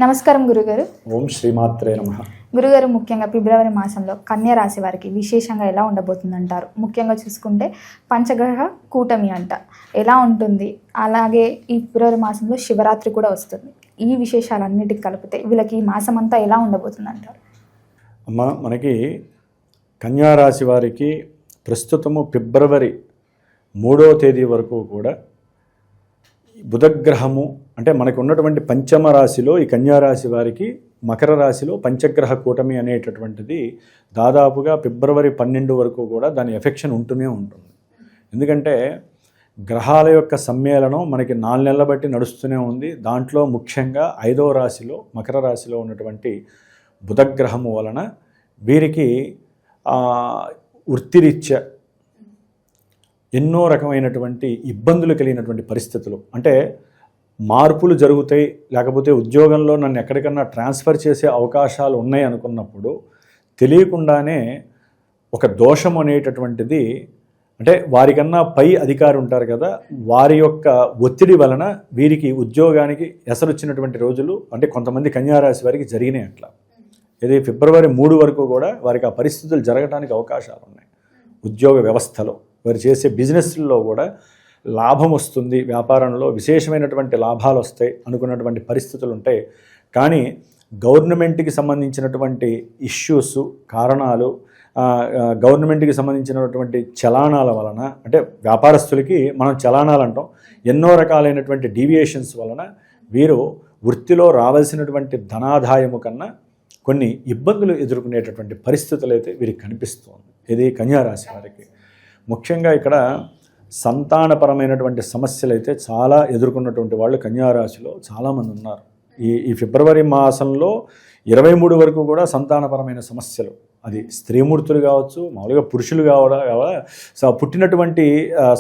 నమస్కారం గురుగారు. ఓం శ్రీమాత్రే నమః. గురుగారు, ముఖ్యంగా ఫిబ్రవరి మాసంలో కన్యా రాశి వారికి విశేషంగా ఎలా ఉండబోతుందంటారు? ముఖ్యంగా చూసుకుంటే పంచగ్రహ కూటమి అంట ఎలా ఉంటుంది, అలాగే ఈ ఫిబ్రవరి మాసంలో శివరాత్రి కూడా వస్తుంది. ఈ విశేషాలన్నిటికి కలిపితే వీళ్ళకి ఈ మాసం అంతా ఎలా ఉండబోతుందంటారు? అమ్మ, మనకి కన్యా రాశి వారికి ప్రస్తుతము ఫిబ్రవరి 3వ తేదీ వరకు కూడా బుధగ్రహము అంటే మనకు ఉన్నటువంటి పంచమ రాశిలో ఈ కన్యా రాశి వారికి మకర రాశిలో పంచగ్రహ కూటమి అనేటటువంటిది దాదాపుగా ఫిబ్రవరి 12 వరకు కూడా దాని ఎఫెక్షన్ ఉంటూనే ఉంటుంది. ఎందుకంటే గ్రహాల యొక్క సమ్మేళనం మనకి 4 నెలల బట్టి నడుస్తూనే ఉంది. దాంట్లో ముఖ్యంగా 5వ రాశిలో మకర రాశిలో ఉన్నటువంటి బుధగ్రహము వలన వీరికి వృత్తిరీత్యా ఎన్నో రకమైనటువంటి ఇబ్బందులు కలిగినటువంటి పరిస్థితులు, అంటే మార్పులు జరుగుతాయి, లేకపోతే ఉద్యోగంలో నన్ను ఎక్కడికన్నా ట్రాన్స్ఫర్ చేసే అవకాశాలు ఉన్నాయి అనుకున్నప్పుడు తెలియకుండానే ఒక దోషం అనేటటువంటిది, అంటే వారికన్నా పై అధికారి ఉంటారు కదా, వారి యొక్క ఒత్తిడి వలన వీరికి ఉద్యోగానికి ఎసరొచ్చినటువంటి రోజులు అంటే కొంతమంది కన్యారాశి వారికి జరిగినాయి. అట్లా ఇది ఫిబ్రవరి 3 వరకు కూడా వారికి ఆ పరిస్థితులు జరగడానికి అవకాశాలు ఉన్నాయి. ఉద్యోగ వ్యవస్థలో వారు చేసే బిజినెస్లో కూడా లాభం వస్తుంది, వ్యాపారంలో విశేషమైనటువంటి లాభాలు వస్తాయి అనుకున్నటువంటి పరిస్థితులు ఉంటాయి. కానీ గవర్నమెంట్కి సంబంధించినటువంటి ఇష్యూస్, కారణాలు, గవర్నమెంట్కి సంబంధించినటువంటి చలానాల వలన, అంటే వ్యాపారస్తులకి మనం చలానాలు అంటాం, ఎన్నో రకాలైనటువంటి డీవియేషన్స్ వలన వీరు వృత్తిలో రావాల్సినటువంటి ధనాదాయము కన్నా కొన్ని ఇబ్బందులు ఎదుర్కొనేటటువంటి పరిస్థితులు అయితే వీరికి కనిపిస్తుంది. ఇది కన్యారాశి వారికి ముఖ్యంగా ఇక్కడ సంతానపరమైనటువంటి సమస్యలు అయితే చాలా ఎదుర్కొన్నటువంటి వాళ్ళు కన్యారాశిలో చాలామంది ఉన్నారు. ఈ ఫిబ్రవరి మాసంలో 23 వరకు కూడా సంతానపరమైన సమస్యలు, అది స్త్రీమూర్తులు కావచ్చు, మామూలుగా పురుషులు పుట్టినటువంటి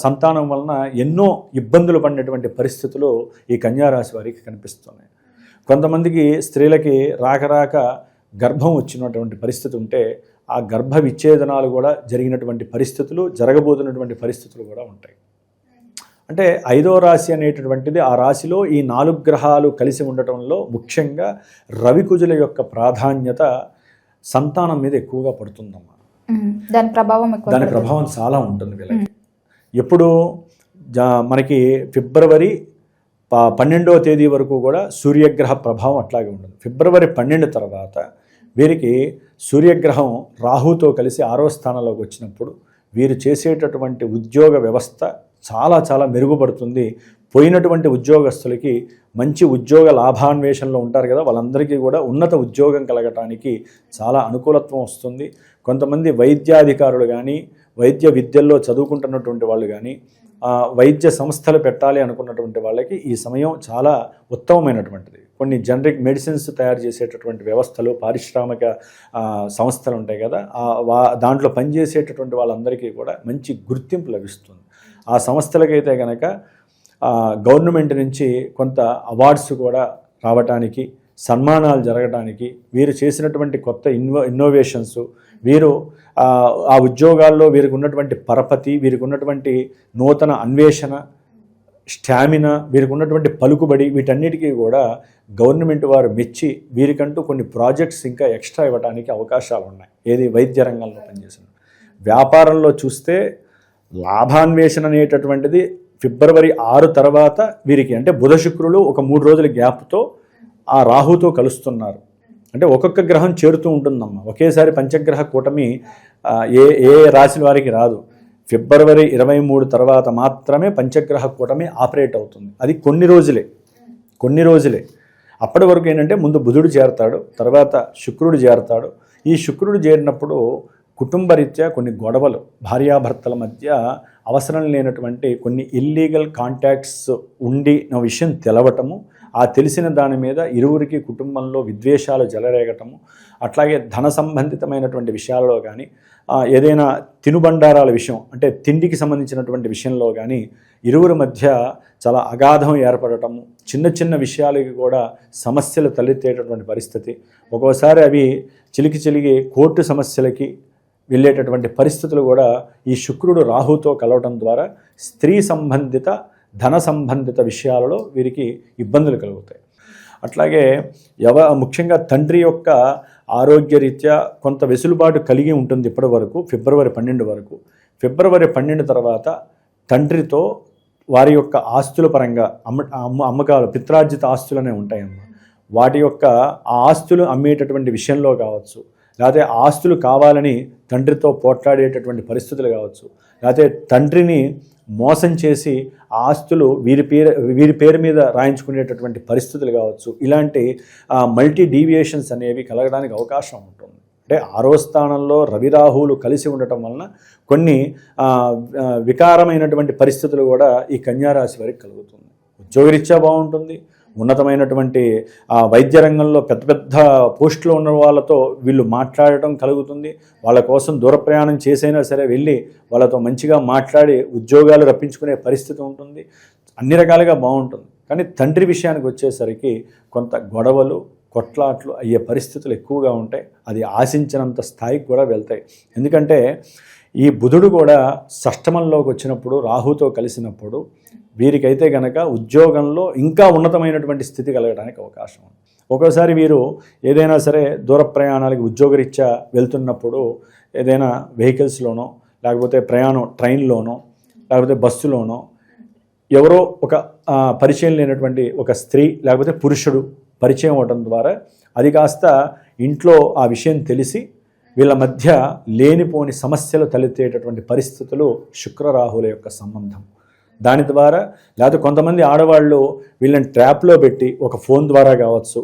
సంతానం వలన ఎన్నో ఇబ్బందులు పడినటువంటి పరిస్థితులు ఈ కన్యారాశి వారికి కనిపిస్తున్నాయి. కొంతమందికి స్త్రీలకి రాక గర్భం వచ్చినటువంటి పరిస్థితి ఉంటే ఆ గర్భ విచ్ఛేదనాలు కూడా జరిగినటువంటి పరిస్థితులు, జరగబోతున్నటువంటి పరిస్థితులు కూడా ఉంటాయి. అంటే 5వ రాశి అనేటటువంటిది, ఆ రాశిలో ఈ 4 గ్రహాలు కలిసి ఉండటంలో ముఖ్యంగా రవికుజుల యొక్క ప్రాధాన్యత సంతానం మీద ఎక్కువగా పడుతుందమ్మా. దాని ప్రభావం చాలా ఉంటుంది వీళ్ళకి. ఎప్పుడు మనకి ఫిబ్రవరి 12వ తేదీ వరకు కూడా సూర్యగ్రహ ప్రభావం అట్లాగే ఉంటుంది. ఫిబ్రవరి 12 తర్వాత వీరికి సూర్యగ్రహం రాహుతో కలిసి 6వ స్థానంలోకి వచ్చినప్పుడు వీరు చేసేటటువంటి ఉద్యోగ వ్యవస్థ చాలా మెరుగుపడుతుంది. పోయినటువంటి ఉద్యోగస్తులకి మంచి ఉద్యోగ లాభాన్వేషణలో ఉంటారు కదా, వాళ్ళందరికీ కూడా ఉన్నత ఉద్యోగం కలగటానికి చాలా అనుకూలత్వం వస్తుంది. కొంతమంది వైద్యాధికారులు కానీ, వైద్య విద్యల్లో చదువుకుంటున్నటువంటి వాళ్ళు కానీ, వైద్య సంస్థలు పెట్టాలి అనుకున్నటువంటి వాళ్ళకి ఈ సమయం చాలా ఉత్తమమైనటువంటిది. కొన్ని జనరిక్ మెడిసిన్స్ తయారు చేసేటటువంటి వ్యవస్థలు, పారిశ్రామిక సంస్థలు ఉంటాయి కదా, దాంట్లో పనిచేసేటటువంటి వాళ్ళందరికీ కూడా మంచి గుర్తింపు లభిస్తుంది. ఆ సంస్థలకైతే కనుక గవర్నమెంట్ నుంచి కొంత అవార్డ్స్ కూడా రావటానికి, సన్మానాలు జరగటానికి, వీరు చేసినటువంటి కొత్త ఇన్నోవేషన్స్, వీరు ఆ ఉద్యోగాల్లో వీరికి ఉన్నటువంటి పరపతి, వీరికి ఉన్నటువంటి నూతన అన్వేషణ, స్టామినా, వీరికి ఉన్నటువంటి పలుకుబడి, వీటన్నిటికీ కూడా గవర్నమెంట్ వారు మెచ్చి వీరికంటూ కొన్ని ప్రాజెక్ట్స్ ఇంకా ఎక్స్ట్రా ఇవ్వడానికి అవకాశాలు ఉన్నాయి. ఏది వైద్య రంగంలో పనిచేసిన. వ్యాపారంలో చూస్తే లాభాన్వేషణ అనేటటువంటిది ఫిబ్రవరి 6 తర్వాత వీరికి, అంటే బుధ శుక్రులు ఒక 3 రోజుల గ్యాప్తో ఆ రాహుతో కలుస్తున్నారు. అంటే ఒక్కొక్క గ్రహం చేరుతూ ఉంటుందమ్మా. ఒకేసారి పంచగ్రహ కూటమి ఏ రాశి వారికి రాదు. ఫిబ్రవరి 23 తర్వాత మాత్రమే పంచగ్రహ కూటమి ఆపరేట్ అవుతుంది. అది కొన్ని రోజులే. అప్పటి వరకు ఏంటంటే ముందు బుధుడు చేరతాడు, తర్వాత శుక్రుడు చేరతాడు. ఈ శుక్రుడు చేరినప్పుడు కుటుంబరీత్యా కొన్ని గొడవలు, భార్యాభర్తల మధ్య అవసరం లేనటువంటి కొన్ని ఇల్లీగల్ కాంటాక్ట్స్ ఉండి నా విషయం తెలవటము, ఆ తెలిసిన దాని మీద ఇరువురికి కుటుంబంలో విద్వేషాలు జలరేగటము, అట్లాగే ధన సంబంధితమైనటువంటి విషయాలలో కానీ, ఏదైనా తినుబండారాల విషయం అంటే తిండికి సంబంధించినటువంటి విషయంలో కానీ ఇరువురి మధ్య చాలా అగాధం ఏర్పడటము, చిన్న విషయాలకి కూడా సమస్యలు తలెత్తేటటువంటి పరిస్థితి, ఒక్కోసారి అవి చిలికి కోర్టు సమస్యలకి వెళ్ళేటటువంటి పరిస్థితులు కూడా ఈ శుక్రుడు రాహుతో కలవటం ద్వారా స్త్రీ సంబంధిత ధన సంబంధిత విషయాలలో వీరికి ఇబ్బందులు కలుగుతాయి. అట్లాగే ముఖ్యంగా తండ్రి యొక్క ఆరోగ్యరీత్యా కొంత వెసులుబాటు కలిగి ఉంటుంది ఇప్పటి వరకు ఫిబ్రవరి 12 వరకు. ఫిబ్రవరి 12 తర్వాత తండ్రితో వారి యొక్క ఆస్తుల పరంగా అమ్మకాలు పిత్రార్జిత ఆస్తులనే ఉంటాయమ్మా. వాటి యొక్క ఆ ఆస్తులు అమ్మేటటువంటి విషయంలో కావచ్చు, లేకపోతే ఆస్తులు కావాలని తండ్రితో పోట్లాడేటటువంటి పరిస్థితులు కావచ్చు, లేకపోతే తండ్రిని మోసం చేసి ఆ ఆస్తులు వీరి పేరు మీద రాయించుకునేటటువంటి పరిస్థితులు కావచ్చు. ఇలాంటి మల్టీ డీవియేషన్స్ అనేవి కలగడానికి అవకాశం ఉంటుంది. అంటే 6వ స్థానంలో రవి రాహువులు కలిసి ఉండటం వలన కొన్ని వికారమైనటువంటి పరిస్థితులు కూడా ఈ కన్యారాశి వారికి కలుగుతుంది. ఉద్యోగరీత్యా బాగుంటుంది. ఉన్నతమైనటువంటి వైద్య రంగంలో పెద్ద పెద్ద పోస్టులో ఉన్న వాళ్ళతో వీళ్ళు మాట్లాడటం కలుగుతుంది. వాళ్ళ కోసం దూర ప్రయాణం చేసైనా సరే వెళ్ళి వాళ్ళతో మంచిగా మాట్లాడి ఉద్యోగాలు రప్పించుకునే పరిస్థితి ఉంటుంది. అన్ని రకాలుగా బాగుంటుంది. కానీ తండ్రి విషయానికి వచ్చేసరికి కొంత గొడవలు కొట్లాట్లు అయ్యే పరిస్థితులు ఎక్కువగా ఉంటాయి. అది ఆశించినంత స్థాయికి కూడా వెళ్తాయి. ఎందుకంటే ఈ బుధుడు కూడా షష్టమంలోకి వచ్చినప్పుడు రాహుతో కలిసినప్పుడు వీరికైతే గనక ఉద్యోగంలో ఇంకా ఉన్నతమైనటువంటి స్థితి కలగడానికి అవకాశం ఉంది. ఒక్కోసారి వీరు ఏదైనా సరే దూర ప్రయాణాలకి ఉద్యోగరీత్యా వెళ్తున్నప్పుడు ఏదైనా వెహికల్స్లోనో లేకపోతే ప్రయాణం ట్రైన్లోనో లేకపోతే బస్సులోనో ఎవరో ఒక పరిచయం లేనటువంటి ఒక స్త్రీ లేకపోతే పురుషుడు పరిచయం అవడం ద్వారా అది కాస్త ఇంట్లో ఆ విషయం తెలిసి వీళ్ళ మధ్య లేనిపోని సమస్యలు తలెత్తేటటువంటి పరిస్థితులు శుక్రరాహుల యొక్క సంబంధం. దాని ద్వారా లేకపోతే కొంతమంది ఆడవాళ్ళు వీళ్ళని ట్రాప్లో పెట్టి ఒక ఫోన్ ద్వారా కావచ్చు,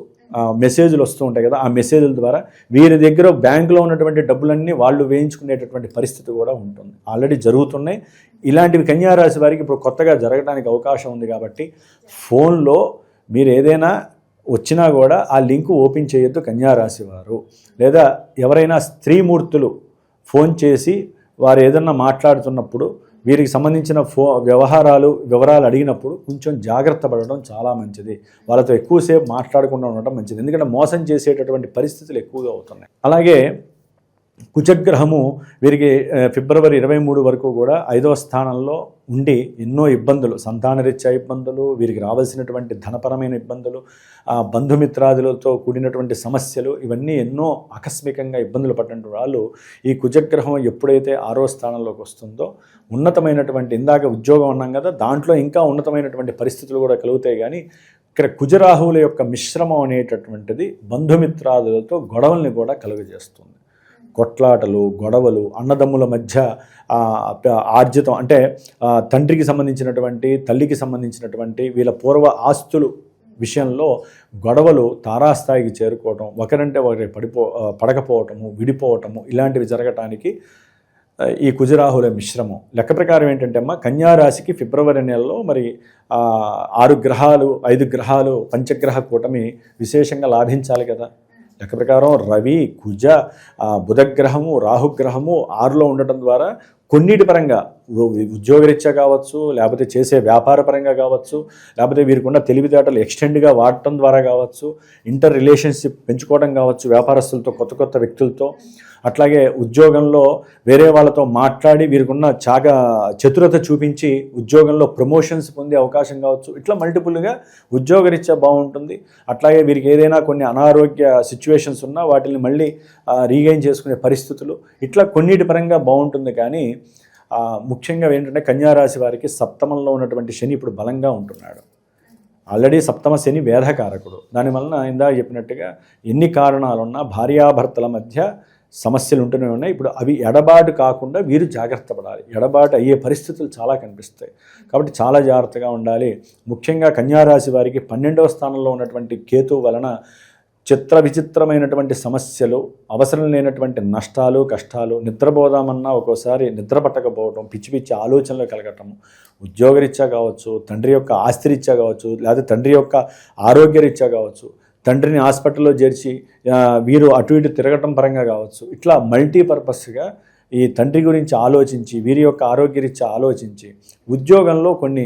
మెసేజ్లు వస్తూ ఉంటాయి కదా, ఆ మెసేజ్ల ద్వారా వీరి దగ్గర బ్యాంకులో ఉన్నటువంటి డబ్బులన్నీ వాళ్ళు వేయించుకునేటటువంటి పరిస్థితి కూడా ఉంటుంది. ఆల్రెడీ జరుగుతున్నాయి. ఇలాంటివి కన్యారాశి వారికి ఇప్పుడు కొత్తగా జరగడానికి అవకాశం ఉంది. కాబట్టి ఫోన్లో మీరు ఏదైనా వచ్చినా కూడా ఆ లింకు ఓపెన్ చేయొద్దు కన్యారాశి వారు. లేదా ఎవరైనా స్త్రీమూర్తులు ఫోన్ చేసి వారు ఏదన్నా మాట్లాడుతున్నప్పుడు వీరికి సంబంధించిన వివరాలు అడిగినప్పుడు కొంచెం జాగ్రత్త పడడం చాలా మంచిది. వాళ్ళతో ఎక్కువసేపు మాట్లాడకుండా ఉండటం మంచిది. ఎందుకంటే మోసం చేసేటటువంటి పరిస్థితులు ఎక్కువగా అవుతున్నాయి. అలాగే కుజగ్రహము వీరికి ఫిబ్రవరి 23 వరకు కూడా 5వ స్థానంలో ఉండి ఎన్నో ఇబ్బందులు, సంతానరీత్యా ఇబ్బందులు, వీరికి రావాల్సినటువంటి ధనపరమైన ఇబ్బందులు, బంధుమిత్రాదులతో కూడినటువంటి సమస్యలు, ఇవన్నీ ఎన్నో ఆకస్మికంగా ఇబ్బందులు పడినటువంటి వాళ్ళు ఈ కుజగ్రహం ఎప్పుడైతే 6వ స్థానంలోకి వస్తుందో ఉన్నతమైనటువంటి, ఇందాక ఉద్యోగం అన్నాం కదా, దాంట్లో ఇంకా ఉన్నతమైనటువంటి పరిస్థితులు కూడా కలుగుతాయి. కానీ ఇక్కడ కుజరాహువుల యొక్క మిశ్రమం అనేటటువంటిది బంధుమిత్రాదులతో గొడవల్ని కూడా కలుగజేస్తుంది. కొట్లాటలు, గొడవలు, అన్నదమ్ముల మధ్య ఆర్జితం అంటే తండ్రికి సంబంధించినటువంటి, తల్లికి సంబంధించినటువంటి వీళ్ళ పూర్వ ఆస్తులు విషయంలో గొడవలు తారాస్థాయికి చేరుకోవటం, ఒకరంటే ఒకరి పడకపోవటము, విడిపోవటము, ఇలాంటివి జరగటానికి ఈ కుజరాహుల మిశ్రమం. లెక్క ప్రకారం ఏంటంటే అమ్మ, కన్యారాశికి ఫిబ్రవరి నెలలో మరి 5 గ్రహాలు పంచగ్రహ కూటమి విశేషంగా లాభించాలి కదా. లెక్క ప్రకారం రవి, కుజ, బుధగ్రహము, రాహుగ్రహము 6లో ఉండటం ద్వారా కొన్నిటి పరంగా ఉద్యోగరీత్యా కావచ్చు, లేకపోతే చేసే వ్యాపార పరంగా కావచ్చు, లేకపోతే వీరికి ఉన్న తెలివితేటలు ఎక్స్టెండ్గా వాడటం ద్వారా కావచ్చు, ఇంటర్ రిలేషన్షిప్ పెంచుకోవడం కావచ్చు వ్యాపారస్తులతో, కొత్త కొత్త వ్యక్తులతో, అట్లాగే ఉద్యోగంలో వేరే వాళ్ళతో మాట్లాడి వీరికి ఉన్న చతురత చూపించి ఉద్యోగంలో ప్రమోషన్స్ పొందే అవకాశం కావచ్చు. ఇట్లా మల్టిపుల్గా ఉద్యోగరీత్యా బాగుంటుంది. అట్లాగే వీరికి ఏదైనా కొన్ని అనారోగ్య సిచ్యువేషన్స్ ఉన్నా వాటిని మళ్ళీ రీగైన్ చేసుకునే పరిస్థితులు, ఇట్లా కొన్నిటి పరంగా బాగుంటుంది. కానీ ముఖ్యంగా ఏంటంటే కన్యారాశి వారికి సప్తమంలో ఉన్నటువంటి శని ఇప్పుడు బలంగా ఉంటున్నాడు. ఆల్రెడీ సప్తమ శని వేధకారకుడు. దానివలన ఇందాక చెప్పినట్టుగా ఎన్ని కారణాలున్నా భార్యాభర్తల మధ్య సమస్యలు ఉంటూనే ఉన్నాయి. ఇప్పుడు అవి ఎడబాటు కాకుండా వీరు జాగ్రత్త పడాలి. ఎడబాటు అయ్యే పరిస్థితులు చాలా కనిపిస్తాయి. కాబట్టి చాలా జాగ్రత్తగా ఉండాలి. ముఖ్యంగా కన్యారాశి వారికి 12వ స్థానంలో ఉన్నటువంటి కేతువు వలన విచిత్రమైనటువంటి సమస్యలు, అవసరం లేనటువంటి నష్టాలు, కష్టాలు, నిద్రపోదామన్నా ఒక్కోసారి నిద్ర పట్టకపోవటం, పిచ్చి పిచ్చి ఆలోచనలు కలగటము, ఉద్యోగరీత్యా కావచ్చు, తండ్రి యొక్క ఆస్తిరీత్యా కావచ్చు, లేదా తండ్రి యొక్క ఆరోగ్యరీత్యా కావచ్చు, తండ్రిని హాస్పిటల్లో చేర్చి వీరు అటు ఇటు తిరగటం పరంగా కావచ్చు, ఇట్లా మల్టీపర్పస్గా ఈ తండ్రి గురించి ఆలోచించి, వీరి యొక్క ఆరోగ్యరీత్యా ఆలోచించి ఉద్యోగంలో కొన్ని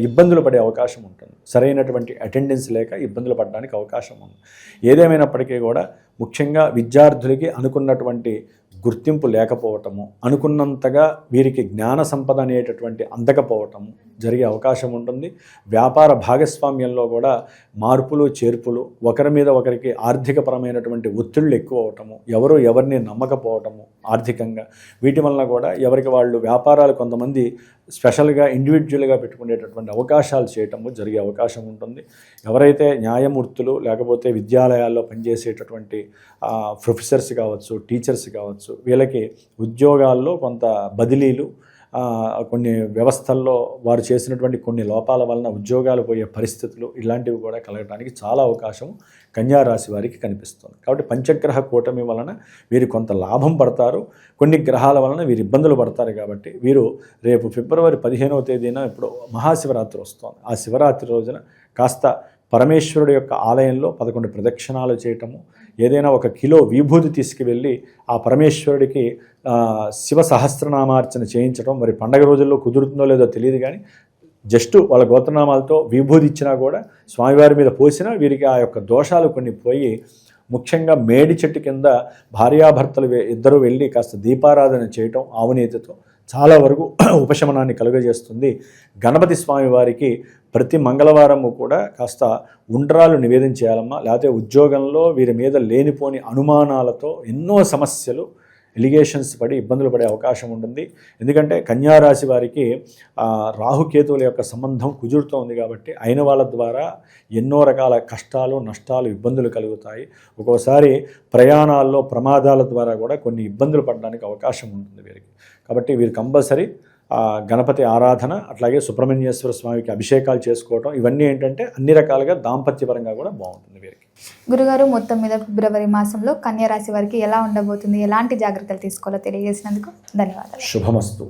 ఇబ్బందులు పడే అవకాశం ఉంటుంది. సరైనటువంటి అటెండెన్స్ లేక ఇబ్బందులు పడడానికి అవకాశం ఉంది. ఏదేమైనప్పటికీ కూడా ముఖ్యంగా విద్యార్థులకి అనుకున్నటువంటి గుర్తింపు లేకపోవటము, అనుకున్నంతగా వీరికి జ్ఞాన సంపద అనేటటువంటి అందకపోవటము జరిగే అవకాశం ఉంటుంది. వ్యాపార భాగస్వామ్యంలో కూడా మార్పులు చేర్పులు, ఒకరి మీద ఒకరికి ఆర్థికపరమైనటువంటి ఒత్తిళ్లు ఎక్కువ అవటము, ఎవరు ఎవరిని నమ్మకపోవటము ఆర్థికంగా, వీటి వలన కూడా ఎవరికి వాళ్ళు వ్యాపారాలు కొంతమంది స్పెషల్గా ఇండివిజువల్గా పెట్టుకునేటటువంటి అవకాశాలు చేయటము జరిగే అవకాశం ఉంటుంది. ఎవరైతే న్యాయమూర్తులు లేకపోతే విద్యాలయాల్లో పనిచేసేటటువంటి ప్రొఫెసర్స్ కావచ్చు, టీచర్స్ కావచ్చు, వీళ్ళకి ఉద్యోగాల్లో కొంత బదిలీలు, కొన్ని వ్యవస్థల్లో వారు చేసినటువంటి కొన్ని లోపాల వలన ఉద్యోగాలు పోయే పరిస్థితులు ఇలాంటివి కూడా కలగడానికి చాలా అవకాశం కన్యా రాశి వారికి కనిపిస్తుంది. కాబట్టి పంచగ్రహ కూటమి వలన వీరు కొంత లాభం పడతారు, కొన్ని గ్రహాల వలన వీరు ఇబ్బందులు పడతారు. కాబట్టి వీరు రేపు ఫిబ్రవరి 15వ తేదీన ఇప్పుడు మహాశివరాత్రి వస్తుంది. ఆ శివరాత్రి రోజున కాస్త పరమేశ్వరుడు యొక్క ఆలయంలో 11 ప్రదక్షిణాలు చేయటము, ఏదైనా 1 కిలో విభూతి తీసుకువెళ్ళి ఆ పరమేశ్వరుడికి శివ సహస్రనామార్చన చేయించడం. మరి పండగ రోజుల్లో కుదురుతుందో లేదో తెలియదు, కానీ జస్ట్ వాళ్ళ గోత్రనామాలతో విభూతి ఇచ్చినా కూడా స్వామివారి మీద పోసినా వీరికి ఆ యొక్క దోషాలు కొన్ని పోయి, ముఖ్యంగా మేడి చెట్టు కింద భార్యాభర్తలు ఇద్దరు వెళ్ళి కాస్త దీపారాధన చేయటం ఆవునేతితో చాలా వరకు ఉపశమనాన్ని కలుగజేస్తుంది. గణపతి స్వామి వారికి ప్రతి మంగళవారము కూడా కాస్త ఉండ్రాలు నివేదన చేయాలమ్మా. లేకపోతే ఉద్యోగంలో వీరి మీద లేనిపోని అనుమానాలతో ఎన్నో సమస్యలు, ఎలిగేషన్స్ పడి ఇబ్బందులు పడే అవకాశం ఉంటుంది. ఎందుకంటే కన్యారాశి వారికి రాహుకేతువుల యొక్క సంబంధం కుదురుతోంది కాబట్టి అయిన వాళ్ళ ద్వారా ఎన్నో రకాల కష్టాలు, నష్టాలు, ఇబ్బందులు కలుగుతాయి. ఒక్కోసారి ప్రయాణాల్లో ప్రమాదాల ద్వారా కూడా కొన్ని ఇబ్బందులు పడడానికి అవకాశం ఉంటుంది వీరికి. కాబట్టి వీరు కంపల్సరీ గణపతి ఆరాధన, అట్లాగే సుబ్రహ్మణ్యేశ్వర స్వామికి అభిషేకాలు చేసుకోవటం, ఇవన్నీ ఏంటంటే అన్ని రకాలుగా దాంపత్యపరంగా కూడా బాగుంటుంది వీరికి. గురుగారు, మొత్తం మీద ఫిబ్రవరి మాసంలో కన్యా రాశి వారికి ఎలా ఉండబోతుంది, ఎలాంటి జాగ్రత్తలు తీసుకోవాలో తెలియజేసినందుకు ధన్యవాదాలు. శుభమస్తు.